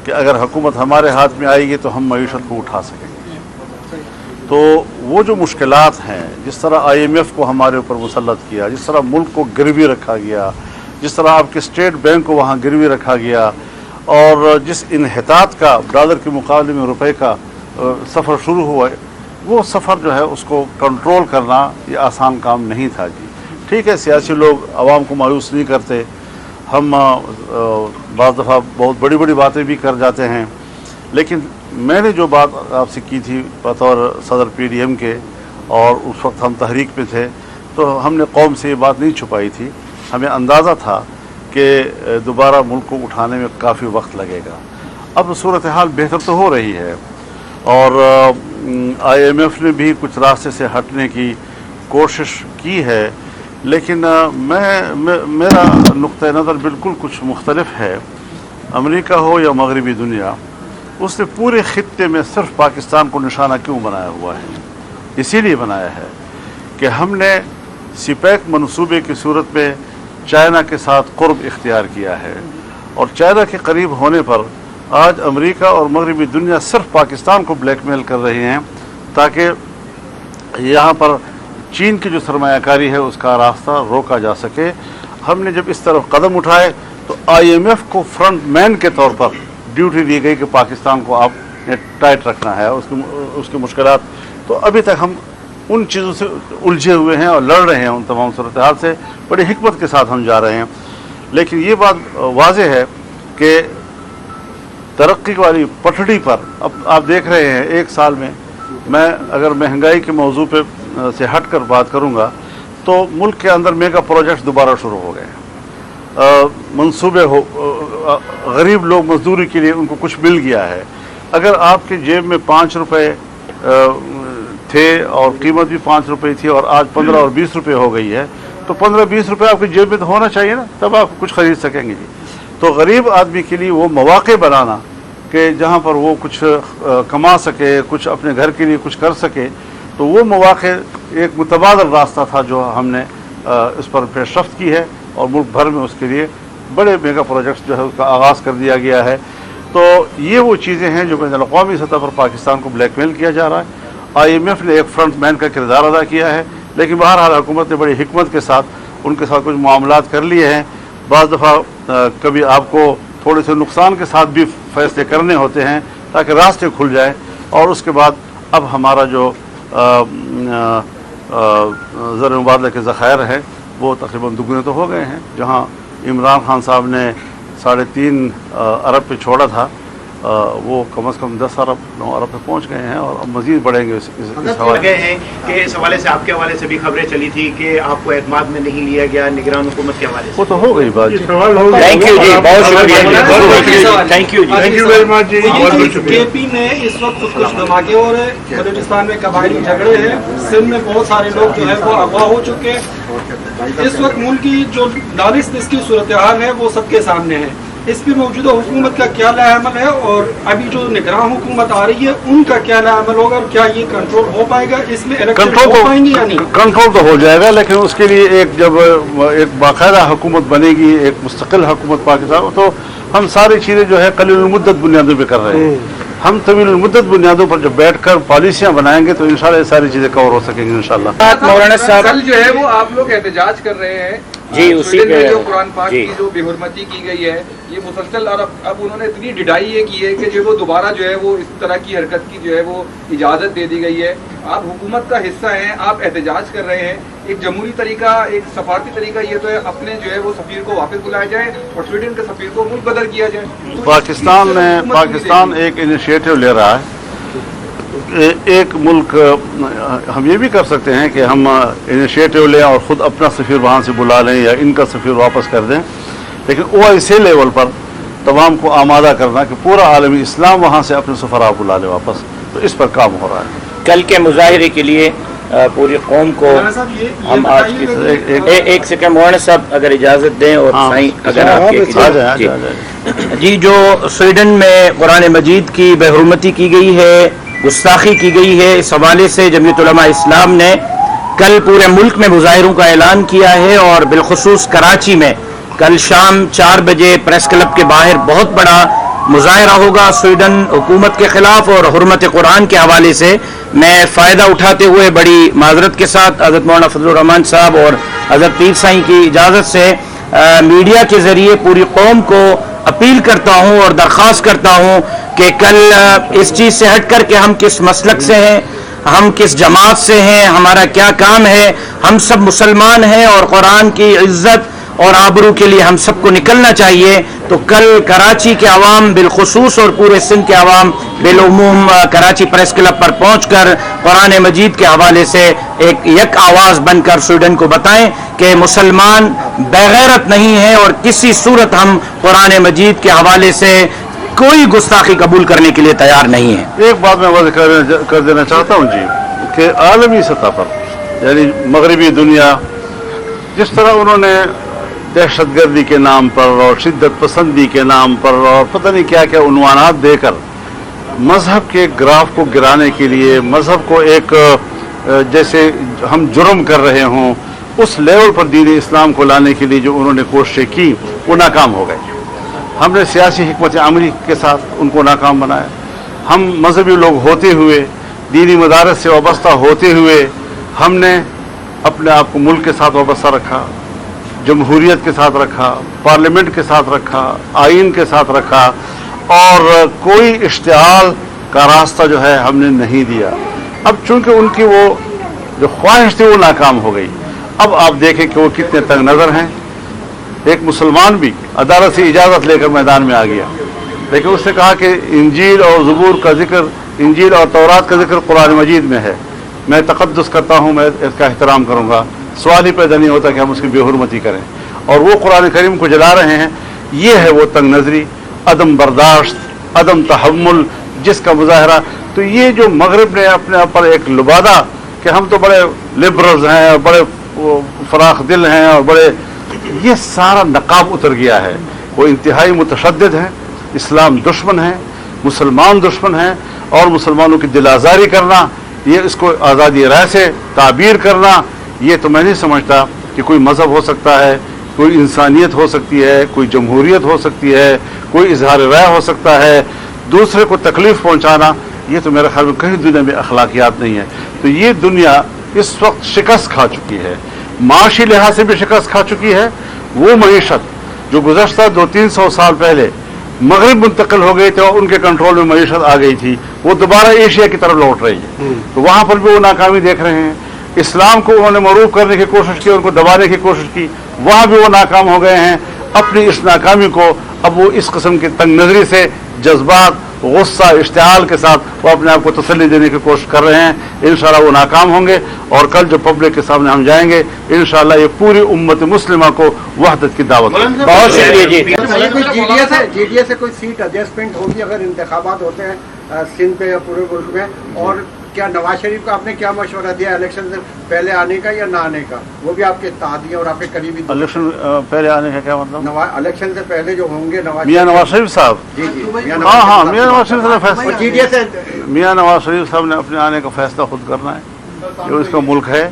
कि अगर हुकूमत हमारे हाथ में आएगी तो हम मईशत को उठा सकेंगे। तो वो जो मुश्किलात हैं, जिस तरह IMF को हमारे ऊपर मुसल्लत किया, जिस तरह मुल्क को गिरवी रखा गया, जिस तरह आपके स्टेट बैंक को वहाँ गिरवी रखा गया और जिस इन्हितात का डॉलर के मुकाबले में रुपए का सफ़र शुरू हुआ, वो सफ़र जो है उसको कंट्रोल करना ये आसान काम नहीं था जी। ठीक है, सियासी लोग आवाम को मायूस नहीं करते, हम बाज़ दफ़ा बहुत बड़ी बड़ी बातें भी कर जाते हैं, लेकिन मैंने जो बात आपसे की थी बतौर सदर PDM के और उस वक्त हम तहरीक पे थे, तो हमने कौम से ये बात नहीं छुपाई थी। हमें अंदाज़ा था कि दोबारा मुल्क को उठाने में काफ़ी वक्त लगेगा। अब सूरत हाल बेहतर तो हो रही है और IMF ने भी कुछ रास्ते से हटने की कोशिश की है, लेकिन मेरा नुक्ता नज़र बिल्कुल कुछ मुख्तलिफ है। अमेरिका हो या मगरबी दुनिया, उसने पूरे खित्ते में सिर्फ पाकिस्तान को निशाना क्यों बनाया हुआ है? इसीलिए बनाया है कि हमने सिपैक मनसूबे की सूरत में चाइना के साथ कुर्ब इख्तियार किया है और चाइना के करीब होने पर आज अमेरिका और मगरबी दुनिया सिर्फ पाकिस्तान को ब्लैकमेल कर रहे हैं ताकि यहाँ पर चीन की जो सरमायाकारी है उसका रास्ता रोका जा सके। हमने जब इस तरफ कदम उठाए तो IMF को फ्रंट मैन के तौर पर ड्यूटी दी गई कि पाकिस्तान को आपने टाइट रखना है, उसकी मुश्किलात। तो अभी तक हम उन चीज़ों से उलझे हुए हैं और लड़ रहे हैं, उन तमाम सूरत हाल से बड़ी हिकमत के साथ हम जा रहे हैं। लेकिन ये बात वाज़ेह है कि तरक्की वाली पटड़ी पर अब आप देख रहे हैं, एक साल में मैं अगर महंगाई के मौजू पे से हट कर बात करूँगा तो मुल्क के अंदर मेगा प्रोजेक्ट्स दोबारा शुरू हो गए, मंसूबे हो, गरीब लोग मजदूरी के लिए उनको कुछ मिल गया है। अगर आपके जेब में 5 रुपये थे और कीमत भी 5 रुपये थी और आज 15 और 20 रुपये हो गई है, तो 15-20 रुपये आपकी जेब में तो होना चाहिए ना, तब आप कुछ ख़रीद सकेंगे जी। तो गरीब आदमी के लिए वो मौक़े बनाना कि जहाँ पर वो कुछ कमा सके, कुछ अपने घर के लिए कुछ कर सके, तो वो मौक़े एक मुतबादल रास्ता था जो हमने इस पर पेशरफ्त की है और मुल्क भर में उसके लिए बड़े मेगा प्रोजेक्ट्स जो है उसका आगाज़ कर दिया गया है। तो ये वो चीज़ें हैं जो बैनुल-अक़वामी सतह पर पाकिस्तान को ब्लैकमेल किया जा रहा है। IMF ने एक फ्रंट मैन का किरदार अदा किया है, लेकिन बहरहाल हुकूमत ने बड़ी हिकमत के साथ उनके साथ कुछ मामलात कर लिए हैं। बाज़ दफ़ा कभी आपको थोड़े से नुकसान के साथ भी फैसले करने होते हैं ताकि रास्ते खुल जाए। और उसके बाद अब हमारा जो ज़र मुबादला के ज़ख़ायर हैं वो तकरीबन दुगने तो हो गए हैं। जहाँ इमरान खान साहब ने 3.5 अरब पे छोड़ा था, वो कम से कम 10 अरब 9 अरब तक पहुँच गए हैं और अब मज़ीद बढ़ेंगे। इस गए हैं कि इस हवाले से आपके हवाले से भी खबरें चली थी कि आपको एतमाद में नहीं लिया गया निगरान हुकूमत के हवाले से। वो तो हो गई बात। थैंक यू जी, बहुत शुक्रिया, थैंक यू वेरी मच जी, बहुत बहुत शुक्रिया। KP में इस वक्त कुछ धमाके हो रहे हैं, बलूचिस्तान में कबायली झगड़े हैं, सिंध में बहुत सारे लोग जो है वो अगवा हो चुके हैं। इस वक्त मुल्क की जो दानिश इसकी सूरत हाल है वो सबके सामने है। इस पर मौजूदा हुकूमत का क्या लाएअमल है और अभी जो निगरान हुकूमत आ रही है उनका क्या लाएअमल होगा और क्या ये कंट्रोल हो पाएगा? इसमें इलेक्शन हो पाएंगे या नहीं? कंट्रोल तो हो जाएगा, लेकिन उसके लिए जब एक बाकायदा हुकूमत बनेगी, एक मुस्तकिल हुकूमत पाकिस्तान, तो हम सारी चीज़ें जो है कलील मुद्दत बुनियादों पर कर रहे हैं। हम तवील मुद्दत बुनियादों पर जब बैठकर पॉलिसियाँ बनाएंगे तो इंशाल्लाह ये सारी चीज़ें कवर हो सकेंगी इंशाल्लाह। मौलाना साहब कल जो है वो आप लोग एहतजाज कर रहे हैं जी, उसी स्वीडन में पे- जो कुरान पाक जी। की जो बेहुरमती की गई है, ये मुसलसल, और अब उन्होंने इतनी ढिठाई ये की है कि जो वो दोबारा जो है वो इस तरह की हरकत की जो है वो इजाज़त दे दी गई है। आप हुकूमत का हिस्सा हैं, आप एहतजाज कर रहे हैं। एक जमहूरी तरीका, एक सफारती तरीका ये तो है अपने जो है वो सफीर को वापस बुलाया जाए और स्वीडन के सफीर को मुल्क बदल किया जाए। तो पाकिस्तान इस ने चीज़ से पाकिस्तान हुकूमत एक इनिशिएटिव ले रहा है। एक मुल्क, हम ये भी कर सकते हैं कि हम इनिशिएटिव लें और ख़ुद अपना सफ़ीर वहाँ से बुला लें या इनका सफ़ीर वापस कर दें, लेकिन OIC लेवल पर तमाम को आमादा करना कि पूरा आलमी इस्लाम वहाँ से अपने सफ़रा बुला ले वापस, तो इस पर काम हो रहा है। कल के मुजाहरे के लिए पूरी कौम को हम आज की एक सेकंड मौलाना साहब अगर इजाज़त दें और हाँ, साईं अगर आपकी आ इजाज़त- जाए, आ जी। जाए, आ जाए। जी, जो स्वीडन में कुरान मजीद की बेहुरमती की गई है, गुस्ताखी की गई है, इस हवाले से जमीयत उलमा इस्लाम ने कल पूरे मुल्क में मुजाहिरों का ऐलान किया है और बिलखुसूस कराची में कल शाम 4 बजे प्रेस क्लब के बाहर बहुत बड़ा मुजाहिरा होगा स्वीडन हुकूमत के खिलाफ। और हुर्मत कुरान के हवाले से मैं फ़ायदा उठाते हुए बड़ी माजरत के साथ हज़रत मौलाना फजलुर रहमान साहब और हज़रत पीर साईं की इजाज़त से मीडिया के ज़रिए पूरी कौम को अपील करता हूँ और दरख्वास्त करता हूँ कि कल इस चीज़ से हट कर के हम किस मसलक से हैं, हम किस जमात से हैं, हमारा क्या काम है, हम सब मुसलमान हैं और कुरान की इज्जत और आबरू के लिए हम सबको निकलना चाहिए। तो कल कराची के अवाम बिलखुसूस और पूरे सिंध के अवाम बिलउमूम कराची प्रेस क्लब पर पहुंचकर कुरान मजीद के हवाले से एक यक आवाज़ बनकर स्वीडन को बताएं कि मुसलमान बेगैरत नहीं है और किसी सूरत हम कुरान मजीद के हवाले से कोई गुस्ताखी कबूल करने के लिए तैयार नहीं है। एक बात मैं वाज़ेह कर देना चाहता हूँ जी कि आलमी सतह पर यानी मगरबी दुनिया जिस तरह उन्होंने दहशतगर्दी के नाम पर और शिद्दत पसंदी के नाम पर और पता नहीं क्या क्या उन्वानात देकर मज़हब के ग्राफ को गिराने के लिए, मज़हब को एक जैसे हम जुर्म कर रहे हों उस लेवल पर दीन इस्लाम को लाने के लिए जो उन्होंने कोशिशें की वो नाकाम हो गए। हमने सियासी हिकमत अमली के साथ उनको नाकाम बनाया। हम मजहबी लोग होते हुए, दीनी मदारस से वाबस्ता होते हुए हमने अपने आप को मुल्क के साथ वाबस्ता रखा, जमहूरियत के साथ रखा, पार्लियामेंट के साथ रखा, आइन के साथ रखा और कोई इश्तिहाल का रास्ता जो है हमने नहीं दिया। अब चूंकि उनकी वो जो ख्वाहिश थी वो नाकाम हो गई। अब आप देखें कि वो कितने तंग नज़र हैं। एक मुसलमान भी अदालत से इजाज़त लेकर मैदान में आ गया, लेकिन उसने कहा कि इंजील और ज़बूर का जिक्र, इंजील और तौरात का जिक्र कुरान मजीद में है, मैं तक़द्दुस करता हूँ, मैं इसका एहतराम करूँगा। सवाल ही पैदा नहीं होता कि हम उसकी बेहुरमती करें। और वो कुरान करीम को जला रहे हैं। ये है वो तंग नज़री, अदम बर्दाश्त, अदम तहम्मुल जिसका मुजाहरा। तो ये जो मगरब ने अपने आप पर एक लुबादा कि हम तो बड़े लिबरल्स हैं और बड़े फराख दिल हैं और बड़े, ये सारा नकाब उतर गया है। वो इंतहाई मुतशद्दिद हैं, इस्लाम दुश्मन है, मुसलमान दुश्मन हैं और मुसलमानों की दिल आज़ारी करना, ये इसको आज़ादी राय से ताबीर करना, ये तो मैं नहीं समझता कि कोई मज़हब हो सकता है, कोई इंसानियत हो सकती है, कोई जमहूरियत हो सकती है, कोई इजहार राय हो सकता है। दूसरे को तकलीफ़ पहुँचाना, ये तो मेरे ख्याल में कहीं दुनिया में अखलाकियात नहीं है। तो ये दुनिया इस वक्त शिकस्त खा चुकी है, माशी लिहाज से भी शिकस्त खा चुकी है। वो मईशत जो गुज़श्ता 200-300 साल पहले मगरब मुंतकिल हो गए थे और उनके कंट्रोल में मईशत आ गई थी, वो दोबारा एशिया की तरफ लौट रही है। तो वहाँ पर भी वो नाकामी देख रहे हैं। इस्लाम को उन्होंने मरूफ करने की कोशिश की, उनको दबाने की कोशिश की, वहाँ भी वो नाकाम हो गए हैं। अपनी इस नाकामी को अब वो इस किस्म की तंग नज़री से, जज्बात, गुस्सा, इश्तिहाल के साथ वो अपने आप को तसल्ली देने की कोशिश कर रहे हैं। इंशाअल्लाह वो नाकाम होंगे और कल जो पब्लिक के सामने हम जाएंगे, इंशाअल्लाह ये पूरी उम्मत मुस्लिमा को वहदत की दावत होगी। बहुत शुक्रिया जी। GDA से कोई सीट एडजस्टमेंट होगी अगर इंतखाबात होते हैं सिंध पे या पूरे मुल्क में? और क्या नवाज शरीफ का आपने क्या मशवरा दिया इलेक्शन से पहले आने का या ना आने का? वो भी आपके तादी और आपके करीबी इलेक्शन पहले आने का क्या मतलब? इलेक्शन से पहले जो होंगे मियां नवाज शरीफ साहब, जी जी, हाँ, मियां नवाज शरीफ ने फैसला, GDA से मियां नवाज शरीफ साहब ने अपने आने का फैसला खुद करना है। जो इसका मुल्क है,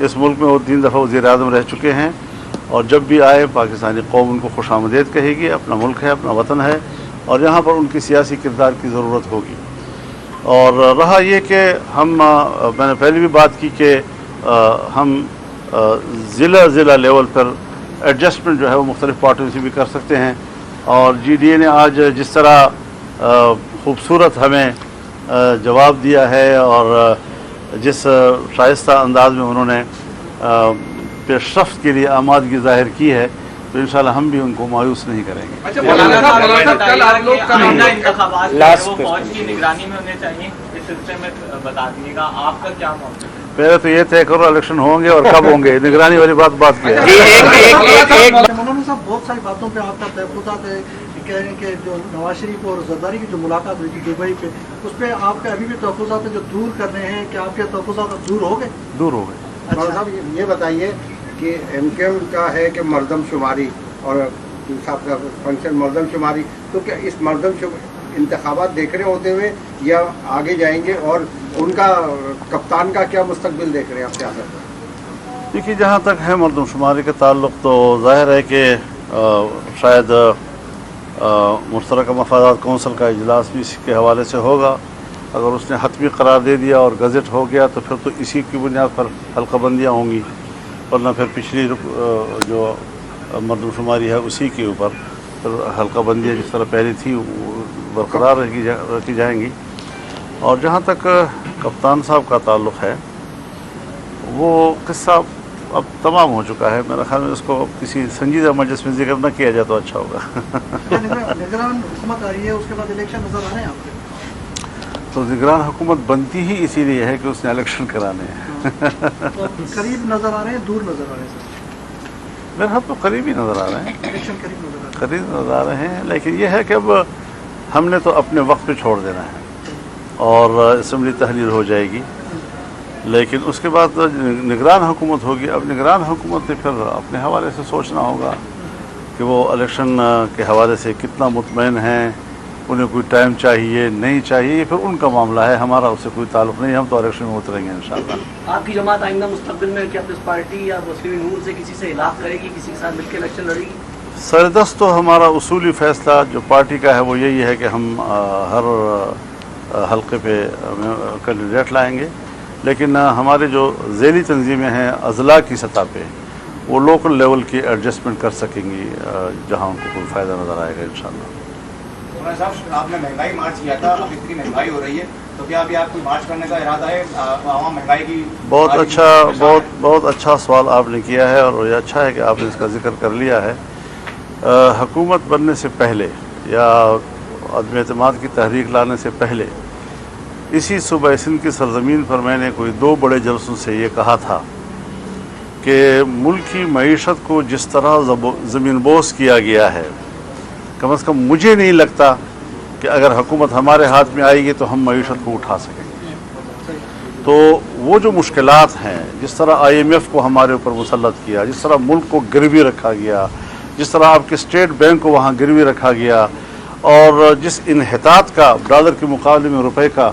इस मुल्क में वो 3 दफ़ा वज़ीर आज़म रह चुके हैं और जब भी आए पाकिस्तानी कौम उनको खुशामदीद कहेगी। अपना मुल्क है, अपना वतन है और यहाँ पर उनकी सियासी किरदार की ज़रूरत होगी। और रहा ये कि हम, मैंने पहले भी बात की कि हम ज़िला लेवल पर ایڈجسٹمنٹ جو ہے وہ مختلف پارٹیوں سے بھی کر سکتے ہیں. اور جی ڈی اے نے آج جس طرح خوبصورت ہمیں جواب دیا ہے اور جس شائستہ انداز میں انہوں نے پیش رفت کے لیے آمادگی ظاہر کی ہے تو انشاءاللہ ہم بھی ان کو مایوس نہیں کریں گے. فوج کی نگرانی میں ہونے چاہیے اس سلسلے میں بتا دیجیے گا آپ کا کیا موقف ہے؟ پہلے تو یہ طے کرو الیکشن ہوں گے اور کب ہوں گے, نگرانی والی بات کی ہے. مولانا صاحب بہت ساری باتوں پہ آپ کا تحفظات ہے, کہہ رہے ہیں کہ جو نواز شریف اور زرداری کی جو ملاقات ہوئی تھی دبئی پہ, اس پہ آپ کے ابھی بھی تحفظات ہیں جو دور کرنے ہیں, کہ آپ کے تحفظات اب دور ہو گئے؟ دور ہو گئے. مولانا صاحب یہ بتائیے کہ ایم کیو ایم کا ہے کہ مردم شماری اور صاحب کا فنکشن مردم شماری, تو کیا اس مردم انتخابات دیکھ رہے ہوتے ہوئے یا آگے جائیں گے, اور ان کا کپتان کا کیا مستقبل دیکھ رہے ہیں آپ سیاست میں؟ دیکھیے جہاں تک ہے مردم شماری کے تعلق تو ظاہر ہے کہ شاید مشترکہ مفادات کونسل کا اجلاس بھی اسی کے حوالے سے ہوگا. اگر اس نے حتمی قرار دے دیا اور گزٹ ہو گیا تو پھر تو اسی کی بنیاد پر حلقہ بندیاں ہوں گی, ورنہ پھر پچھلی جو مردم شماری ہے اسی کے اوپر پھر حلقہ بندیاں جس طرح پہلی تھی برقرار رکھی جائیں گی. اور جہاں تک کپتان صاحب کا تعلق ہے وہ قصہ اب تمام ہو چکا ہے. میرا خیال میں اس کو کسی سنجیدہ مجلس میں ذکر نہ کیا جائے تو اچھا ہوگا. نگران حکومت آ رہی ہے, اس کے بعد الیکشن نظر آ رہے ہیں آپ کو؟ تو نگران حکومت بنتی ہی اسی لیے ہے کہ اس نے الیکشن کرانے ہیں. قریب نظر آ رہے ہیں, دور نظر آ رہے ہیں سر؟ میرے خیال تو قریب ہی نظر آ رہے ہیں, الیکشن قریب نظر آ رہے ہیں. قریب نظر آ رہے ہیں, لیکن یہ ہے کہ اب ہم نے تو اپنے وقت پہ چھوڑ دینا ہے اور اسمبلی تحلیل ہو جائے گی, لیکن اس کے بعد نگران حکومت ہوگی. اب نگران حکومت نے پھر اپنے حوالے سے سوچنا ہوگا کہ وہ الیکشن کے حوالے سے کتنا مطمئن ہیں, انہیں کوئی ٹائم چاہیے نہیں چاہیے, یہ پھر ان کا معاملہ ہے, ہمارا اس سے کوئی تعلق نہیں. ہم تو الیکشن میں اتریں گے انشاءاللہ. آپ کی جماعت آئندہ مستقبل میں کیا پیپلز پارٹی یا مسلم نور سے کسی سے خلاف کرے گی, کسی کے ساتھ مل کے الیکشن لڑے گی؟ سردست تو ہمارا اصولی فیصلہ جو پارٹی کا ہے وہ یہی ہے کہ ہم ہر حلقے پہ کینڈیڈیٹ لائیں گے, لیکن ہمارے جو ذیلی تنظیمیں ہیں اضلاع کی سطح پہ وہ لوکل لیول کی ایڈجسٹمنٹ کر سکیں گی جہاں ان کو کوئی فائدہ نظر آئے گا انشاءاللہ. مولانا صاحب آپ نے مہنگائی مارچ کیا تھا, اب اتنی مہنگائی ہو رہی ہے تو کیا ابھی آپ کوئی مارچ کرنے کا ارادہ ہے؟ عوام مہنگائی کی بہت اچھا سوال آپ نے کیا ہے, اور یہ اچھا ہے کہ آپ نے اس کا ذکر کر لیا ہے. حکومت بننے سے پہلے یا عدم اعتماد کی تحریک لانے سے پہلے اسی صوبہ سندھ کی سرزمین پر میں نے کوئی 2 بڑے جلسوں سے یہ کہا تھا کہ ملک کی معیشت کو جس طرح زمین بوس کیا گیا ہے, کم از کم مجھے نہیں لگتا کہ اگر حکومت ہمارے ہاتھ میں آئے گی تو ہم معیشت کو اٹھا سکیں گے. تو وہ جو مشکلات ہیں, جس طرح IMF کو ہمارے اوپر مسلط کیا, جس طرح ملک کو گروی رکھا گیا, جس طرح آپ کے اسٹیٹ بینک کو وہاں گروی رکھا گیا, اور جس انحطاط کا ڈالر کے مقابلے میں روپے کا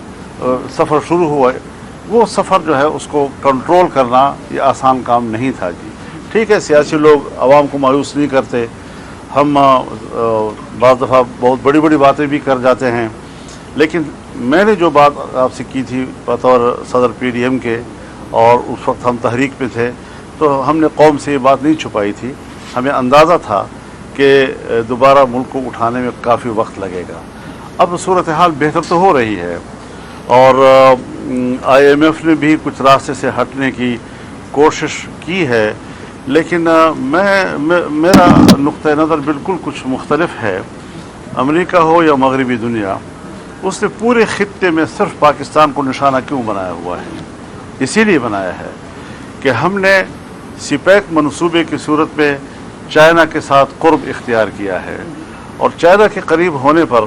سفر شروع ہوا ہے, وہ سفر جو ہے اس کو کنٹرول کرنا یہ آسان کام نہیں تھا. جی ٹھیک ہے, سیاسی لوگ عوام کو مایوس نہیں کرتے, ہم بعض دفعہ بہت بڑی بڑی باتیں بھی کر جاتے ہیں, لیکن میں نے جو بات آپ سے کی تھی بطور صدر PDM کے, اور اس وقت ہم تحریک پہ تھے, تو ہم نے قوم سے یہ بات نہیں چھپائی تھی. ہمیں اندازہ تھا کہ دوبارہ ملک کو اٹھانے میں کافی وقت لگے گا. اب صورتحال بہتر تو ہو رہی ہے, اور IMF نے بھی کچھ راستے سے ہٹنے کی کوشش کی ہے, لیکن میرا نقطۂ نظر بالکل کچھ مختلف ہے. امریکہ ہو یا مغربی دنیا, اس نے پورے خطے میں صرف پاکستان کو نشانہ کیوں بنایا ہوا ہے؟ اسی لیے بنایا ہے کہ ہم نے CPEC منصوبے کی صورت میں چائنا کے ساتھ قرب اختیار کیا ہے, اور چائنا کے قریب ہونے پر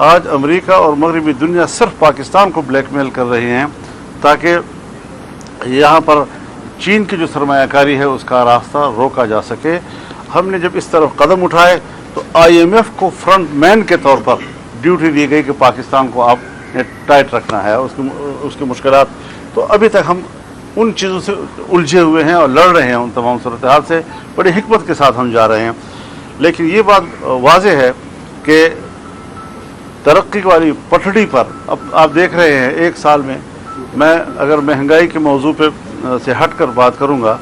آج امریکہ اور مغربی دنیا صرف پاکستان کو بلیک میل کر رہے ہیں تاکہ یہاں پر چین کی جو سرمایہ کاری ہے اس کا راستہ روکا جا سکے. ہم نے جب اس طرف قدم اٹھائے تو IMF کو فرنٹ مین کے طور پر ڈیوٹی دی گئی کہ پاکستان کو آپ نے ٹائٹ رکھنا ہے, اس کی مشکلات. تو ابھی تک ہم ان چیزوں سے الجھے ہوئے ہیں اور لڑ رہے ہیں, ان تمام صورتحال سے بڑی حکمت کے ساتھ ہم جا رہے ہیں. لیکن یہ بات واضح ہے کہ ترقی والی پٹڑی پر اب آپ دیکھ رہے ہیں 1 سال میں اگر مہنگائی کے موضوع پہ سے ہٹ کر بات کروں گا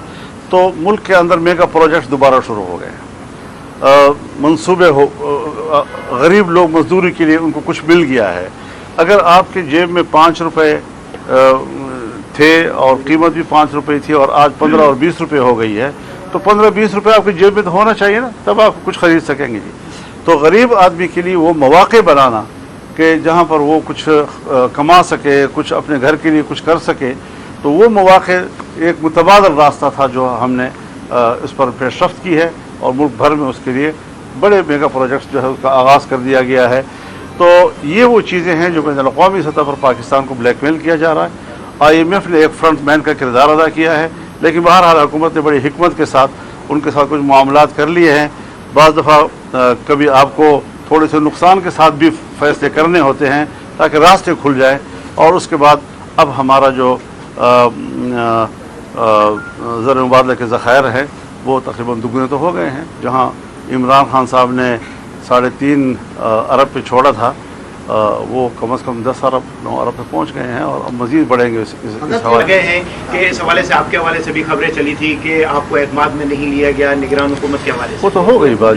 تو तो मुल्क के अंदर मेगा प्रोजेक्ट्स दोबारा शुरू हो गए हैं, मंसूबे हो, गरीब लोग मजदूरी के लिए उनको कुछ मिल गया है। अगर आपके जेब में 5 रुपए थे और कीमत भी 5 रुपए थी और आज 15 और 20 रुपए हो गई है, तो 15-20 रुपए आपकी जेब में तो होना चाहिए ना, तब आप कुछ खरीद सकेंगे जी। तो गरीब आदमी के लिए वो मौके बनाना कि जहाँ पर वो कुछ कमा सके, कुछ अपने घर के लिए कुछ कर सके, तो वो मौके एक मुतबादल रास्ता था जो हमने इस पर पेशरफ्त की है और मुल्क भर में उसके लिए बड़े मेगा प्रोजेक्ट्स जो है उसका आगाज़ कर दिया गया है। तो ये वो चीज़ें हैं जो बैनुल-अक़वामी सतह पर पाकिस्तान को ब्लैकमेल किया जा रहा है। IMF ने एक फ्रंट मैन का किरदार अदा किया है, लेकिन बहरहाल हुकूमत ने बड़ी हिकमत के साथ उनके साथ कुछ मामलात कर लिए हैं। बाज़ दफ़ा कभी आपको थोड़े से नुकसान के साथ भी फैसले करने होते हैं ताकि रास्ते खुल जाए। और उसके बाद अब हमारा जो ज़र मुबादला के ज़ख़ायर हैं वो तकरीबन दुगने तो हो गए हैं। जहाँ इमरान खान साहब ने 3.5 अरब पे छोड़ा था, वो कम से कम 10 अरब 9 अरब तक पहुँच गए हैं और अब मज़ीद बढ़ेंगे इस हवाले गए हैं कि इस हवाले से आपके हवाले से भी खबरें चली थी कि आपको एतमाद में नहीं लिया गया निगरान हुकूमत के हवाले से। वो तो हो गई बात।